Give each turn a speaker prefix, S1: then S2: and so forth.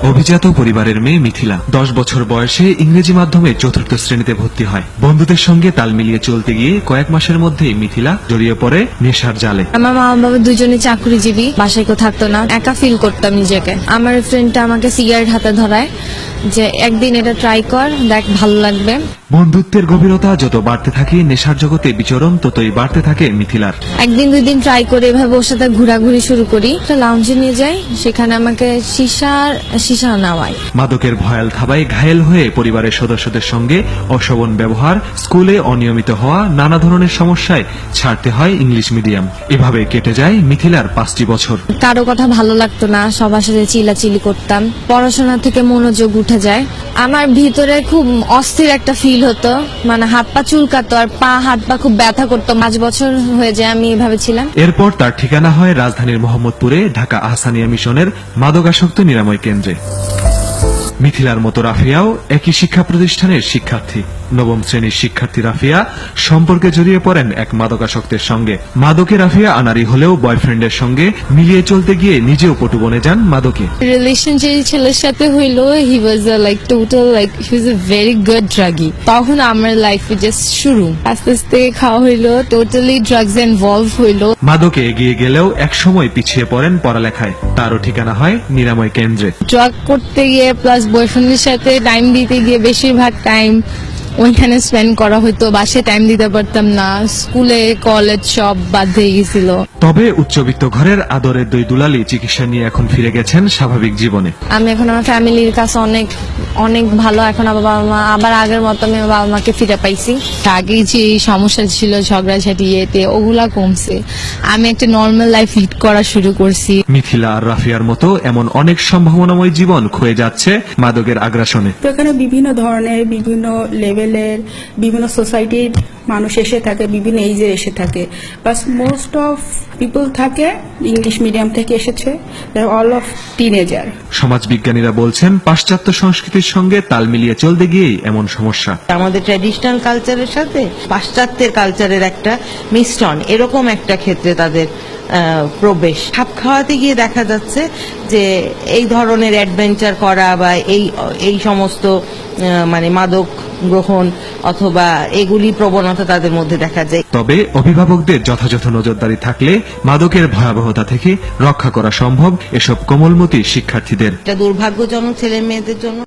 S1: অভিজাত পরিবারের মেয়ে মিথিলা 10 বছর বয়সে ইংরেজি মাধ্যমে চতুর্থ শ্রেণীতে ভর্তি হয়। বন্ধুদের সঙ্গে তাল মিলিয়ে চলতে গিয়ে কয়েক মাসের মধ্যেই মিথিলা জড়িয়ে পড়ে নেশার জালে।
S2: আমার মা বাবা দুজনে চাকরিজীবী, বাসায় কেউ থাকতো না, একা ফিল করতাম নিজেকে। আমার ফ্রেন্ডটা আমাকে সিগারেট হাতে ধরায় যে একদিন এটা ট্রাই কর, দেখ ভালো লাগবে।
S1: বন্ধুত্বের গভীরতা যত বাড়তে থাকে, নেশার জগতে বিচরণ ততই বাড়তে থাকে মিথিলার।
S2: একদিন দুই দিন ট্রাই করে এভাবে ওর সাথে ঘোরাঘুরি শুরু করি। একটা লাউঞ্জে নিয়ে যাই, সেখানে আমাকে সীসা নেওয়ায়।
S1: মাদকের ভয়াল থাবায় ঘায়েল হয়ে পরিবারের সদস্যদের সঙ্গে অশোভন ব্যবহার, স্কুলে অনিয়মিত হওয়া, নানা ধরনের সমস্যায় ছাড়তে হয় ইংলিশ মিডিয়াম। এভাবে কেটে যায় মিথিলার 5টি বছর।
S2: কারো কথা ভালো লাগতো না, সবার সাথে চিল্লাচিল্লি করতাম, পড়াশোনা থেকে মনোযোগ উঠে যায়। আমার ভিতরে খুব অস্থির একটা ফিল হতো, মানে হাত পা চুলকাতো আর হাত পা খুব ব্যথা করতো। 5 বছর হয়ে যায় আমি এভাবে ছিলাম।
S1: এরপর তার ঠিকানা হয় রাজধানীর মোহাম্মদপুরে ঢাকা আহসানিয়া মিশনের মাদকাসক্ত নিরাময় কেন্দ্রে। মিথিলার মতো রাফিয়াও একই শিক্ষা প্রতিষ্ঠানের শিক্ষার্থী। 9ম শ্রেণীর শিক্ষার্থী রাফিয়া সম্পর্কে জড়িয়ে পড়েন এক মাদকাসক্তের সঙ্গে। মাদকে রাফিয়া আনারি হলেও বয়ফ্রেন্ডের সঙ্গে মিলিয়ে চলতে গিয়ে নিজেও পটু বনে যান মাদকে।
S2: রিলেশন যে ছেলের সাথে হইলো, হি ওয়াজ হি ওয়াজ আ ভেরি গুড ড্রাগি। তখন আমার লাইফে জাস্ট শুরু, আস্তে আস্তে খাওয়া হইলো, টোটালি ড্রাগস ইনভলভ হইলো।
S1: মাদকে এগিয়ে গেলেও একসময় পিছিয়ে পড়েন পড়ালেখায়। তারও ঠিকানা হয় নিরাময় কেন্দ্রে।
S2: ড্রাগ করতে গিয়ে প্লাস বয়ফ্রেন্ডের সাথে টাইম দিতে গিয়ে বেশিরভাগ টাইম ওইখানে স্পেন্ড করা হতো। বাসে টাইম দিতে পারতাম না, স্কুলে কলেজ সব বাদ হয়ে গেছিল।
S1: তবে উচ্চবিত্ত ঘরের আদরের দুই দুলালি চিকিৎসা নিয়ে এখন ফিরে গেছেন স্বাভাবিক জীবনে।
S2: আমি এখন আমার ফ্যামিলির কাছে অনেক অনেক ভালো। এখন আমার বাবা মা আবার আগের মতো, আমি আমার বাবা মাকে ফিরে পাইছি। আগে যে সমস্যা ছিল ঝগড়াঝাটি ইয়েতে, ওগুলা কমছে। আমি একটা নর্মাল লাইফ লিড করা শুরু করছি।
S1: মিথিলা আর রাফিয়ার মতো এমন অনেক সম্ভাবনাময় জীবন ক্ষয়ে যাচ্ছে মাদকের আগ্রাসনে।
S3: তো এখানে বিভিন্ন ধরনের, বিভিন্ন লেভেলের, বিভিন্ন সোসাইটির মানুষ এসে থাকে, বিভিন্ন এইজের এসে থাকে। বাট মোস্ট অফ পিপল থাকে ইংলিশ মিডিয়াম থেকে এসেছে, অল অফ টিনেজার।
S1: সমাজবিজ্ঞানীরা বলছেন পাশ্চাত্য সংস্কৃতির সঙ্গে তাল মিলিয়ে চলতে গিয়েই এমন সমস্যা।
S4: আমাদের ট্র্যাডিশনাল কালচারের সাথে পাশ্চাত্যের কালচারের একটা মিশ্রণ, এরকম একটা ক্ষেত্রে তাদের প্রবেশ। খাপ খাওয়াতে গিয়ে দেখা যাচ্ছে যে এই ধরনের অ্যাডভেঞ্চার করা বা এই সমস্ত মানে মাদক গ্রহণ অথবা এগুলি প্রবণতা তাদের মধ্যে দেখা যায়।
S1: তবে অভিভাবকদের যথাযথ নজরদারি থাকলে মাদকের ভয়াবহতা থেকে রক্ষা করা সম্ভব এসব কোমলমতি শিক্ষার্থীদের।
S4: এটা দুর্ভাগ্যজনক ছেলে মেয়েদের জন্য।